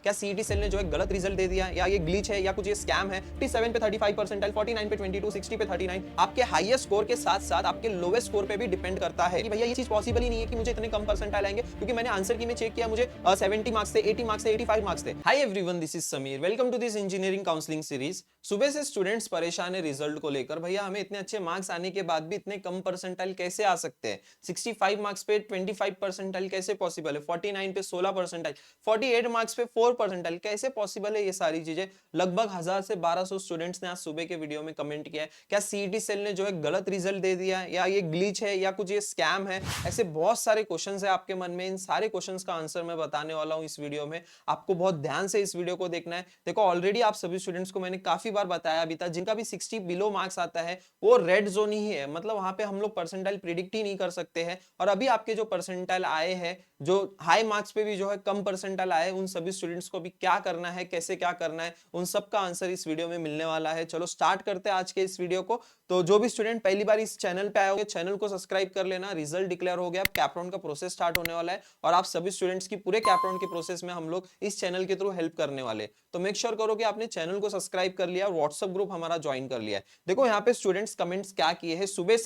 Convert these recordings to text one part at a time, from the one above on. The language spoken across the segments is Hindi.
क्या सीईटी सेल ने जो है गलत रिजल्ट दे दिया या ये ग्लिच है या कुछ ये स्कैम है। 57 पे 35 परसेंटाइल, 49 पे 22, 60 पे 39 आपके हाईएस्ट स्कोर के साथ साथ आपके लोवेस्ट स्कोर पे भी डिपेंड करता है कि भैया ये चीज पॉसिबल ही नहीं है कि मुझे इतने कम परसेंटाइल आएंगे, क्योंकि मैंने आंसर की में चेक किया, मुझे 70 मार्क्स थे, 80 मार्क्स थे, 85 मार्क्स थे। Hi everyone, this is Sameer, welcome to this engineering counselling series. सुबह से स्टूडेंट्स परेशान है रिजल्ट को लेकर, भैया हमें इतने अच्छे मार्क्स आने के बाद भी इतने कम परसेंटाइल कैसे आ सकते हैं। 65 मार्क्स पे 25 परसेंटाइल कैसे पॉसिबल है, 49 पे 16 परसेंटाइल, 48 मार्क्स पे 4 परसेंटाइल कैसे पॉसिबल है। ये सारी चीजें लगभग 1000 से 1200 स्टूडेंट्स ने आज सुबह के वीडियो में कमेंट किया है। क्या सीईटी सेल ने जो है गलत रिजल्ट दे दिया या ये ग्लिच है या कुछ ये स्कैम है। ऐसे बहुत सारे क्वेश्चंस है आपके मन में, इन सारे क्वेश्चंस का आंसर मैं बताने वाला हूं इस वीडियो में। आपको बहुत ध्यान से इस वीडियो को देखना है। देखो ऑलरेडी आप सभी स्टूडेंट्स को मैंने काफी बार बताया अभी तक, जिनका भी 60 बिलो मार्क्स आता है वो रेड जोन ही है, मतलब वहां पे हम लोग परसेंटाइल प्रिडिक्ट ही नहीं कर सकते हैं। और अभी आपके जो परसेंटाइल आए हैं, जो हाई मार्क्स पे भी जो है कम परसेंटाइल आए, उन सभी स्टूडेंट्स को भी क्या करना है, कैसे क्या करना है, उन सब का आंसर इस वीडियो में मिलने वाला है। चलो स्टार्ट करते हैं आज के इस वीडियो को। तो जो भी स्टूडेंट पहली बार इस चैनल पे आए होंगे, चैनल को सब्सक्राइब कर लेना। रिजल्ट डिक्लेयर हो गया, कैप राउंड का प्रोसेस स्टार्ट होने वाला है और आप सभी स्टूडेंट्स की पूरे कैप राउंड के प्रोसेस में हम लोग इस चैनल के थ्रू हेल्प करने वाले। तो मेक श्योर करो कि आपने चैनल को सब्सक्राइब कर लिया और व्हाट्सएप ग्रुप हमारा ज्वाइन कर लिया है। देखो यहाँ पे स्टूडेंट्स कमेंट्स क्या किए हैं, सुबह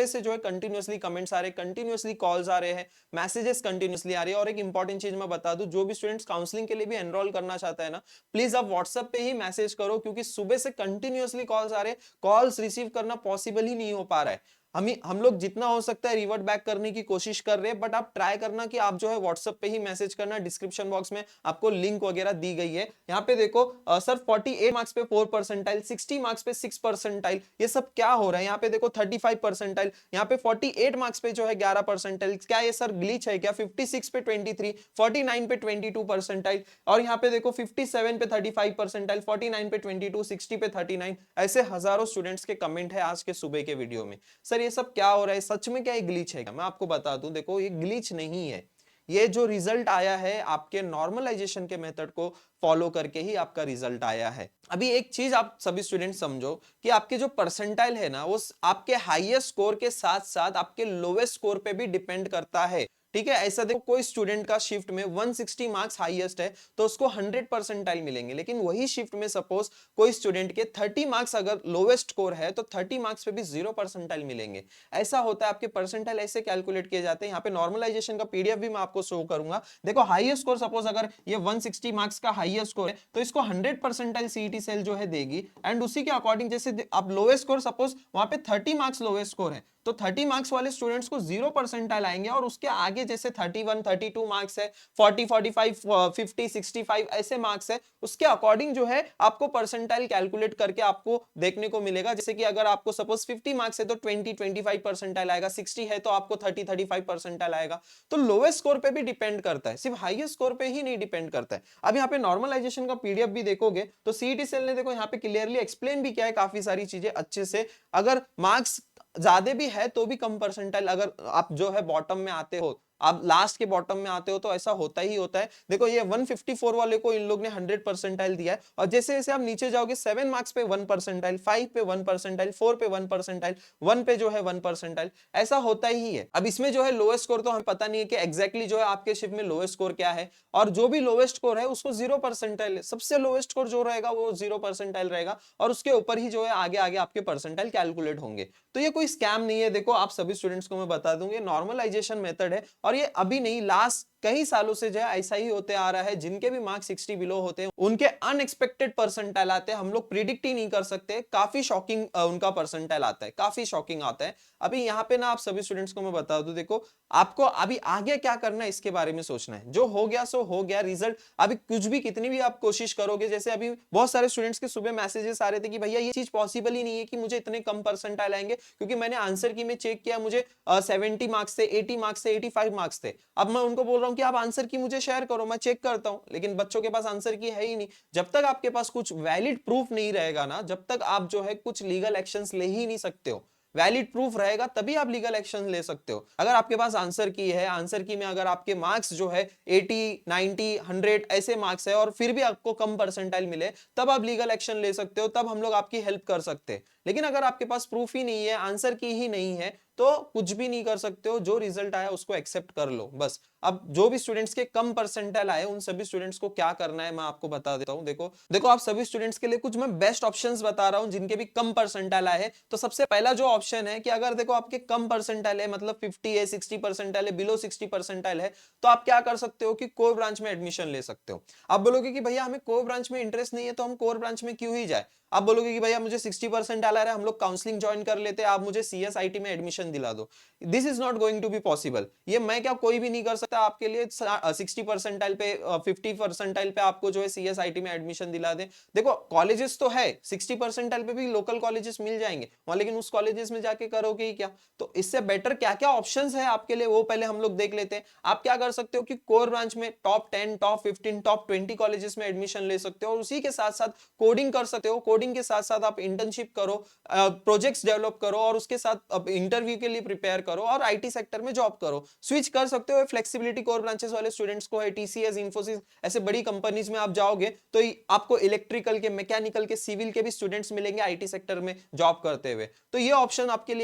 से जो है कंटिन्यूअसली कमेंट्स आ रहे हैं, कंटिन्यूअसली कॉल्स आ रहे हैं, मैसेजेस कंटिन्यूअसली आ रही है। और एक इंपॉर्टेंट चीज मैं बता दूं, जो भी स्टूडेंट्स काउंसलिंग के लिए भी एनरोल करना चाहता है ना, प्लीज आप व्हाट्सएप पे ही मैसेज करो, क्योंकि सुबह से कंटिन्यूअसली कॉल्स आ रहे हैं, कॉल्स रिसीव करना पॉसिबल ही नहीं हो पा रहा है। हम लोग जितना हो सकता है रिवर्ट बैक करने की कोशिश कर रहे हैं, बट आप ट्राई करना कि आप जो है व्हाट्सएप पे ही मैसेज करना। डिस्क्रिप्शन बॉक्स में आपको लिंक वगैरह दी गई है। यहाँ पे देखो सर 48 मार्क्स पे 4 परसेंटाइल, 60 मार्क्स पे 6 परसेंटाइल, ये सब क्या हो रहा है। यहाँ पे देखो 35 परसेंटाइल, यहाँ पे 48 मार्क्स पे जो है 11 परसेंटाइल, क्या ये सर ग्लिच है क्या। 56 पे 23, 49 पे 22 परसेंटाइल, और यहाँ पे देखो 57 पे 35 परसेंटाइल, 49 पे 22, 60 पे 39। ऐसे हजारों स्टूडेंट्स के कमेंट है आज के सुबह के वीडियो में। सर ये सब क्या हो रहा है, सच में क्या ये ग्लिच है क्या। मैं आपको बता दूं, देखो ये ग्लिच नहीं है। ये जो रिजल्ट आया है आपके नॉर्मलाइजेशन के मेथड को फॉलो करके ही आपका रिजल्ट आया है। अभी एक चीज आप सभी स्टूडेंट समझो कि आपके जो परसेंटाइल है ना, वो आपके हाईएस्ट स्कोर के साथ साथ आपके लोवेस्ट स्कोर पे भी डिपेंड करता है। ठीक है, ऐसा देखो कोई स्टूडेंट का शिफ्ट में 160 मार्क्स हाईएस्ट है तो उसको 100 परसेंटाइल मिलेंगे, लेकिन वही शिफ्ट में सपोज कोई स्टूडेंट के 30 मार्क्स अगर लोवेस्ट स्कोर है तो 30 मार्क्स पे भी 0 परसेंटाइल मिलेंगे। ऐसा होता है, आपके परसेंटाइल ऐसे कैलकुलेट किए जाते हैं। यहाँ पे नॉर्मलाइजेशन का पीडीएफ भी मैं आपको शो करूंगा। देखो हाईएस्ट स्कोर सपोज अगर ये 160 मार्क्स का हाईएस्ट स्कोर है तो इसको 100 परसेंटाइल सीईटी सेल जो है देगी, एंड उसी के अकॉर्डिंग जैसे आप लोवेस्ट स्कोर सपोज वहां पे 30 मार्क्स लोवेस्ट स्कोर है तो 30 मार्क्स वाले स्टूडेंट्स को 0 परसेंटाइल आएंगे, और उसके आगे जैसे 31 32 मार्क्स है, 40 45 50 65 ऐसे मार्क्स है, उसके अकॉर्डिंग जो है आपको परसेंटाइल कैलकुलेट करके आपको देखने को मिलेगा। जैसे कि अगर आपको सपोज 50 मार्क्स है तो 20 25 परसेंटाइल आएगा, 60 है तो आपको 30 35 परसेंटाइल आएगा। तो लोवेस्ट स्कोर पे भी डिपेंड करता है, सिर्फ हाईएस्ट स्कोर पे ही नहीं डिपेंड करता है। अब यहाँ पे नॉर्मलाइजेशन का पीडीएफ भी देखोगे तो सीईटी सेल ने देखो यहाँ पे क्लियरली एक्सप्लेन भी किया है काफी सारी चीजें अच्छे से। अगर मार्क्स ज्यादा भी है तो भी कम परसेंटाइल, अगर आप जो है बॉटम में आते हो, आप लास्ट के बॉटम में आते हो तो ऐसा होता ही होता है। देखो ये 154 वाले को इन लोग ने 100 परसेंटाइल दिया है, और जैसे जैसे आप नीचे जाओगे 7 मार्क्स पे 1 परसेंटाइल, 5 पे 1 परसेंटाइल, 4 पे 1 परसेंटाइल, 1 पे जो है 1 परसेंटाइल, ऐसा होता ही है। अब इसमें जो है लोएस्ट स्कोर तो हमें पता नहीं है कि एग्जैक्टली जो है आपके शिफ्ट में लोएस्ट स्कोर क्या है, और जो भी लोएस्ट स्कोर है उसको 0 परसेंटाइल है। सबसे लोएस्ट स्कोर जो रहेगा वो 0 परसेंटाइल रहेगा, और उसके ऊपर ही जो है आगे आगे आपके परसेंटाइल कैलकुलेट होंगे। तो ये कोई स्कैम नहीं है। देखो आप सभी स्टूडेंट्स को मैं बता दूंगी नॉर्मलाइजेशन मेथड है, और ये अभी नहीं, लास्ट कई सालों से जो है ऐसा ही होते आ रहा है। जिनके भी मार्क्स 60 बिलो होते हैं उनके अनएक्सपेक्टेड परसेंटाइल आते हैं, हम लोग प्रिडिक्ट ही नहीं कर सकते। काफी शॉकिंग उनका परसेंटाइल आता है, काफी शॉकिंग आता है। अभी यहाँ पे ना आप सभी स्टूडेंट्स को मैं बता दूं, देखो आपको अभी आगे क्या करना है इसके बारे में सोचना है। जो हो गया सो हो गया, रिजल्ट अभी कुछ भी कितनी भी आप कोशिश करोगे, जैसे अभी बहुत सारे स्टूडेंट्स के सुबह मैसेजेस आ रहे थे कि भैया ये चीज पॉसिबल ही नहीं है कि मुझे इतने कम परसेंटाइल आएंगे, क्योंकि मैंने आंसर की में चेक किया, मुझे 70 मार्क्स थे, 80 मार्क्स थे, 85 मार्क्स थे। अब मैं उनको बोल रहा हूं कि आप आंसर की मुझे शेयर करो, मैं चेक करता हूं, लेकिन बच्चों के पास आंसर की है ही नहीं। जब तक आपके पास कुछ वैलिड प्रूफ नहीं रहेगा ना, जब तक आप जो है कुछ लीगल एक्शंस ले ही नहीं सकते हो। वैलिड प्रूफ रहेगा तभी आप लीगल एक्शन ले सकते हो। अगर आपके पास आंसर की है, आंसर की में अगर आपके मार्क्स जो है 80 90 100 ऐसे मार्क्स है, और फिर भी आपको कम परसेंटाइल मिले, तब आप लीगल एक्शन ले सकते हो, तब हम लोग आपकी हेल्प कर सकते हैं। लेकिन अगर आपके पास प्रूफ ही नहीं है, आंसर की ही नहीं है, तो कुछ भी नहीं कर सकते हो। जो रिजल्ट आया उसको एक्सेप्ट कर लो बस। अब जो भी स्टूडेंट्स के कम परसेंटाइल आए उन सभी स्टूडेंट्स को क्या करना है मैं आपको बता देता हूं। देखो देखो आप सभी स्टूडेंट्स के लिए कुछ मैं बेस्ट ऑप्शंस बता रहा हूं जिनके भी कम परसेंटाइल आए हैं। तो सबसे पहला जो ऑप्शन है कि अगर देखो आपके कम परसेंटाइल है, मतलब 50 है, 60 परसेंटाइल है, बिलो 60 परसेंटाइल है, तो आप क्या कर सकते हो कि कोर ब्रांच में एडमिशन ले सकते हो। आप बोलोगे कि भैया हमें कोर ब्रांच में इंटरेस्ट नहीं है तो हम कोर ब्रांच में क्यों ही जाए। आप बोलोगे कि भैया मुझे 60% आ रहा है, हम लोग काउंसलिंग ज्वाइन कर लेते हैं, आप मुझे सीएसआईटी में एडमिशन दिला दो। This is not going to be possible. ये मैं क्या कोई भी नहीं कर सकता आपके लिए 60% पे 50% पे आपको जो है सीएसआईटी में एडमिशन दिला दे। देखो कॉलेजेस तो है, 60% पे भी लोकल कॉलेजेस मिल जाएंगे वहां, लेकिन उस कॉलेजेस में जाके करोगे ही क्या। तो इससे बेटर क्या क्या ऑप्शंस है आपके लिए वो पहले हम लोग देख लेते हैं। आप क्या कर सकते हो कि कोर ब्रांच में टॉप 10, टॉप 15, टॉप 20 कॉलेजेस में एडमिशन ले सकते हो और उसी के साथ साथ कोडिंग कर सकते हो। कोडिंग के साथ साथ आप इंटर्नशिप करो, प्रोजेक्ट्स डेवलप करो और उसके साथ इंटरव्यू के लिए प्रिपेयर करो और आईटी सेक्टर में जॉब करो। स्विच कर सकते हो, फ्लेक्सिबिलिटी कोर ब्रांचेस वाले स्टूडेंट्स को है। टीसीएस, इंफोसिस ऐसे बड़ी कंपनीज में आप जाओगे तो आपको इलेक्ट्रिकल के, मैकेनिकल के, सिविल के भी स्टूडेंट्स मिलेंगे आईटी सेक्टर में जॉब करते हुए। तो ये ऑप्शन आपके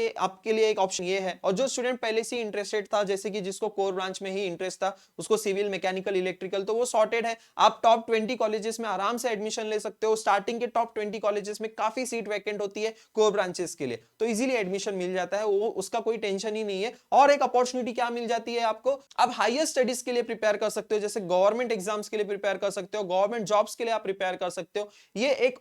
लिए एक ऑप्शन ये है। और जो स्टूडेंट पहले से इंटरेस्टेड था, जैसे कि जिसको कोर ब्रांच में ही इंटरेस्ट था, उसको सिविल, मैकेनिकल, इलेक्ट्रिकल, तो वो सॉर्टेड है। आप टॉप 20 कॉलेजेस में आराम से एडमिशन ले सकते हो। स्टार्टिंग के टॉप 20 कॉलेजेस में काफी सीट वैकेंट होती है कोर ब्रांचेस के लिए, तो इजीली एडमिशन मिल जाता है, वो उसका कोई टेंशन ही नहीं है। और एक अपॉर्चुनिटी क्या मिल जाती है आपको, आप हायर स्टडीज के लिए प्रिपेयर कर सकते हो, जैसे गवर्नमेंट एग्जाम्स के लिए प्रिपेयर कर सकते हो, गवर्नमेंट जॉब्स के लिए आप प्रिपेयर कर सकते हो। ये एक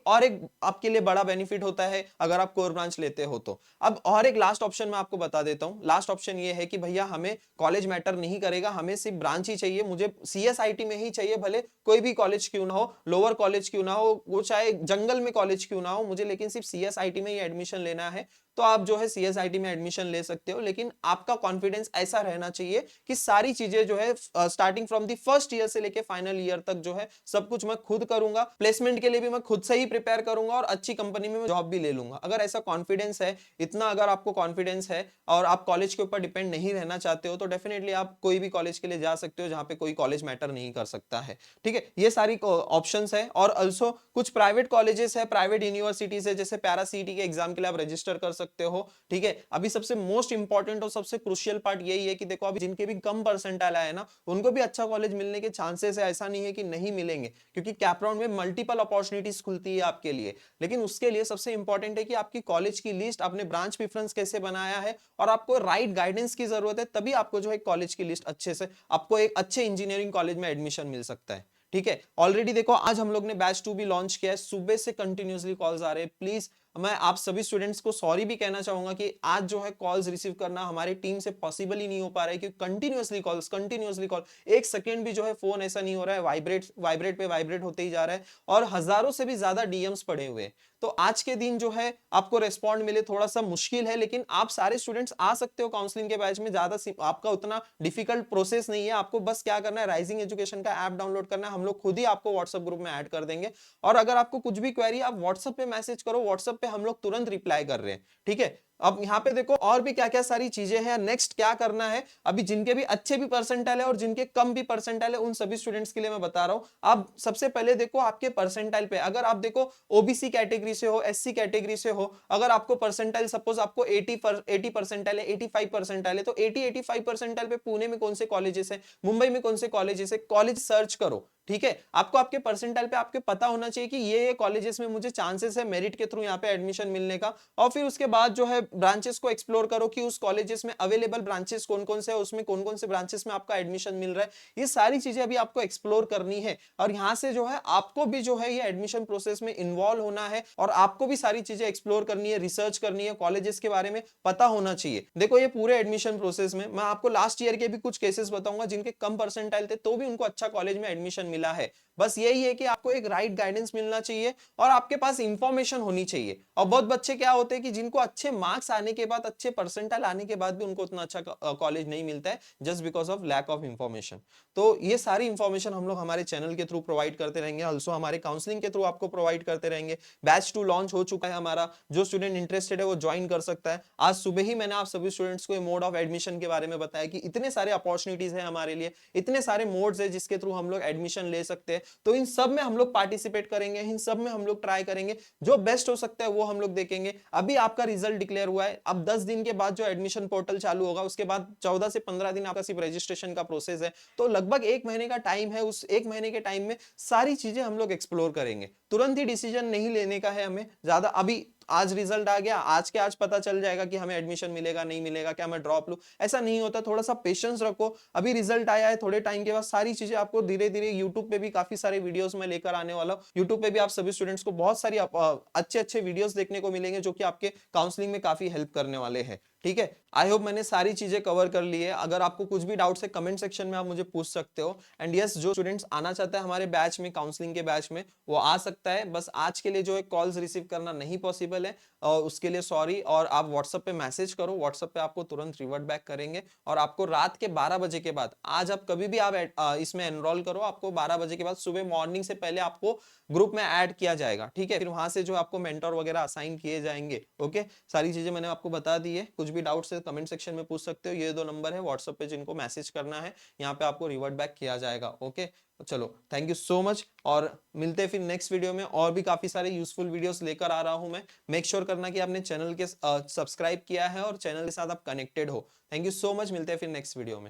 आपके लिए बड़ा बेनिफिट होता है अगर आप कोर ब्रांच लेते हो तो। अब और एक लास्ट ऑप्शन मैं आपको बता देता हूं। लास्ट ऑप्शन ये है कि भैया हमें कॉलेज मैटर नहीं करेगा, हमें सिर्फ ब्रांच ही चाहिए, मुझे सीएसआईटी में ही चाहिए, भले कोई भी कॉलेज क्यों ना हो, लोअर कॉलेज क्यों ना हो, वो चाहे जंगल में कॉलेज क्यों ना हो, मुझे लेकिन सिर्फ सीएसआईटी में ही एडमिशन लेना है। तो आप जो है सीएसआईटी में एडमिशन ले सकते हो, लेकिन आपका कॉन्फिडेंस ऐसा रहना चाहिए कि सारी चीजें जो है starting from the first year से लेके फाइनल ईयर तक जो है सब कुछ मैं खुद करूंगा। प्लेसमेंट के लिए भी मैं खुद से ही प्रिपेयर करूंगा और अच्छी कंपनी में मैं जॉब भी ले लूंगा। अगर ऐसा कॉन्फिडेंस है, इतना अगर आपको कॉन्फिडेंस है और आप कॉलेज के ऊपर डिपेंड नहीं रहना चाहते हो, तो डेफिनेटली आप कोई भी कॉलेज के लिए जा सकते हो जहां पे कोई कॉलेज मैटर नहीं कर सकता है। ठीक है, ये सारी ऑप्शंस है। और ऑल्सो कुछ प्राइवेट कॉलेजेस है, प्राइवेट यूनिवर्सिटीज है, जैसे पैरा सीटी के एग्जाम के लिए आप रजिस्टर कर सकते हो। ठीक है, अभी सबसे मोस्ट इंपॉर्टेंट और सबसे क्रुशियल पार्ट यही है कि देखो अभी जिनके भी कम परसेंटाइल आए ना, उनको भी अच्छा कॉलेज मिलने के चांसेस है, ऐसा नहीं है कि नहीं मिलेंगे, क्योंकि कैप राउंड में मल्टीपल अपॉर्चुनिटीज खुलती है आपके लिए। लेकिन उसके लिए सबसे इंपॉर्टेंट है कि आपकी कॉलेज की लिस्ट, आपने ब्रांच प्रेफरेंस कैसे बनाया है और आपको राइट गाइडेंस की जरूरत है, तभी आपको जो है कॉलेज की लिस्ट अच्छे से, आपको एक अच्छे इंजीनियरिंग कॉलेज में एडमिशन मिल सकता है। ठीक है, ऑलरेडी देखो आज हम लोग ने बैच 2 भी लॉन्च किया है, सुबह से कंटिन्यूअसली कॉल्स आ रहे हैं। प्लीज मैं आप सभी स्टूडेंट्स को सॉरी भी कहना चाहूंगा कि आज जो है कॉल्स रिसीव करना हमारी टीम से पॉसिबल ही नहीं हो पा रहा है, क्योंकि कंटिन्यूअसली कॉल, एक सेकेंड भी जो है फोन ऐसा नहीं हो रहा है, वाइब्रेट पे वाइब्रेट होते ही जा रहा है और हजारों से भी ज्यादा डीएम्स पड़े हुए हैं। तो आज के दिन जो है आपको रेस्पॉन्ड मिले थोड़ा सा मुश्किल है, लेकिन आप सारे स्टूडेंट्स आ सकते हो काउंसलिंग के बैच में। ज्यादा आपका उतना डिफिकल्ट प्रोसेस नहीं है, आपको बस क्या करना है, राइजिंग एजुकेशन का ऐप डाउनलोड करना है, हम लोग खुद ही आपको व्हाट्सएप ग्रुप में ऐड कर देंगे। और अगर आपको कुछ भी क्वेरी, आप व्हाट्सएप पे मैसेज करो, व्हाट्सएप पे हम लोग तुरंत रिप्लाई कर रहे हैं। ठीक है, अब यहाँ पे देखो और भी क्या क्या सारी चीजें हैं, नेक्स्ट क्या करना है। अभी जिनके भी अच्छे भी परसेंटाइल है और जिनके कम भी परसेंटाइल है, उन सभी स्टूडेंट्स के लिए मैं बता रहा हूं। आप सबसे पहले देखो आपके परसेंटाइल पे, अगर आप देखो ओबीसी कैटेगरी से हो, एससी कैटेगरी से हो, अगर आपको परसेंटाइल सपोज आपको 80 परसेंटाइल है, 85 परसेंटाइल है, तो 85 परसेंटाइल पे पुणे में कौन से कॉलेजेस है, मुंबई में कौन से कॉलेजेस है, कॉलेज सर्च करो। ठीक है, आपको आपके परसेंटाइल पे आपके पता होना चाहिए कि ये कॉलेजेस में मुझे चांसेस है मेरिट के थ्रू यहाँ पे एडमिशन मिलने का। और फिर उसके बाद जो है ब्रांचेस को एक्सप्लोर करो कि उस कॉलेजेस में अवेलेबल ब्रांचेस कौन कौन से है, उसमें कौन कौन से ब्रांचेस में आपका एडमिशन मिल रहा है। ये सारी चीजें अभी आपको एक्सप्लोर करनी है और यहाँ से जो है आपको भी जो है ये एडमिशन प्रोसेस में इन्वॉल्व होना है और आपको भी सारी चीजें एक्सप्लोर करनी है, रिसर्च करनी है, कॉलेजेस के बारे में पता होना चाहिए। देखो ये पूरे एडमिशन प्रोसेस में मैं आपको लास्ट ईयर के भी कुछ केसेस बताऊंगा जिनके कम परसेंटाइल थे तो भी उनको अच्छा कॉलेज में एडमिशन मिला है। बस यही है कि आपको एक राइट गाइडेंस मिलना चाहिए और आपके पास इंफॉर्मेशन होनी चाहिए। और बहुत बच्चे क्या होते हैं कि जिनको अच्छे मार्क्स आने के बाद, अच्छे परसेंटाइल आने के बाद भी उनको उतना अच्छा कॉलेज नहीं मिलता है, just because of lack of information. तो ये सारी इंफॉर्मेशन हम लोग हमारे चैनल के थ्रू प्रोवाइड करते रहेंगे, ऑल्सो हमारे काउंसलिंग के थ्रू आपको प्रोवाइड करते रहेंगे। बैच 2 लॉन्च हो चुका है हमारा, जो स्टूडेंट इंटरेस्टेड है वो ज्वाइन कर सकता है। आज सुबह ही मैंने आप सभी स्टूडेंट्स को मोड ऑफ एडमिशन के बारे में बताया कि इतने सारे अपॉर्चुनिटीज है हमारे लिए, इतने सारे मोड्स है जिसके थ्रू हम लोग एडमिशन ले सकते हैं। तो इन सब में हम लोग पार्टिसिपेट करेंगे, इन सब में हम लोग ट्राई करेंगे, जो बेस्ट हो सकता है वो हम लोग देखेंगे। अभी आपका रिजल्ट डिक्लेयर हुआ है, अब 10 दिन के बाद जो एडमिशन पोर्टल चालू होगा, उसके बाद 14 से 15 दिन आपका सिर्फ रजिस्ट्रेशन का प्रोसेस है। तो लगभग 1 महीने का टाइम है, उस 1 महीने के टाइम में सारी चीजें हम लोग एक्सप्लोर करेंगे। तुरंत ही डिसीजन नहीं लेने का है हमें ज्यादा। अभी आज रिजल्ट आ गया, आज के आज पता चल जाएगा कि हमें एडमिशन मिलेगा नहीं मिलेगा, क्या मैं ड्रॉप लूं, ऐसा नहीं होता। थोड़ा सा पेशेंस रखो। अभी रिजल्ट आया है, थोड़े टाइम के बाद सारी चीजें आपको धीरे धीरे, यूट्यूब पे भी काफी सारे वीडियोस में लेकर आने वाला हूं। यूट्यूब पे भी आप सभी स्टूडेंट्स को बहुत सारी अच्छे अच्छे वीडियोस देखने को मिलेंगे, जो कि आपके काउंसलिंग में काफी हेल्प करने वाले हैं। ठीक है, आई होप मैंने सारी चीजें कवर कर ली है। अगर आपको कुछ भी डाउट है कमेंट सेक्शन में आप मुझे पूछ सकते हो। एंड यस, जो स्टूडेंट्स आना चाहता है हमारे बैच में, काउंसलिंग के बैच में, वो आ सकता है। बस आज के लिए जो है कॉल्स रिसीव करना नहीं पॉसिबल है, और उसके लिए सॉरी। और आप व्हाट्सएप पे मैसेज करो, व्हाट्सएप पे आपको तुरंत रिवर्ट बैक करेंगे। और आपको रात के 12 बजे के बाद, आज आप कभी भी आप इसमें एनरोल करो, आपको 12 बजे के बाद सुबह मॉर्निंग से पहले आपको ग्रुप में ऐड किया जाएगा। ठीक है, फिर वहां से जो आपको मेंटर वगैरह असाइन किए जाएंगे। ओके, सारी चीजें मैंने आपको बता दी है। कुछ भी डाउट्स है कमेंट सेक्शन में पूछ सकते हो। ये 2 नंबर है व्हाट्सएप पे जिनको मैसेज करना है, यहाँ पे आपको रिवर्ट बैक किया जाएगा। ओके, चलो, थैंक यू सो मच, और मिलते हैं फिर नेक्स्ट वीडियो में। और भी काफी सारे यूजफुल वीडियोस लेकर आ रहा हूं मैं। मेक श्योर करना कि आपने चैनल के सब्सक्राइब किया है और चैनल के साथ आप कनेक्टेड हो। थैंक यू सो मच, मिलते हैं फिर नेक्स्ट वीडियो में।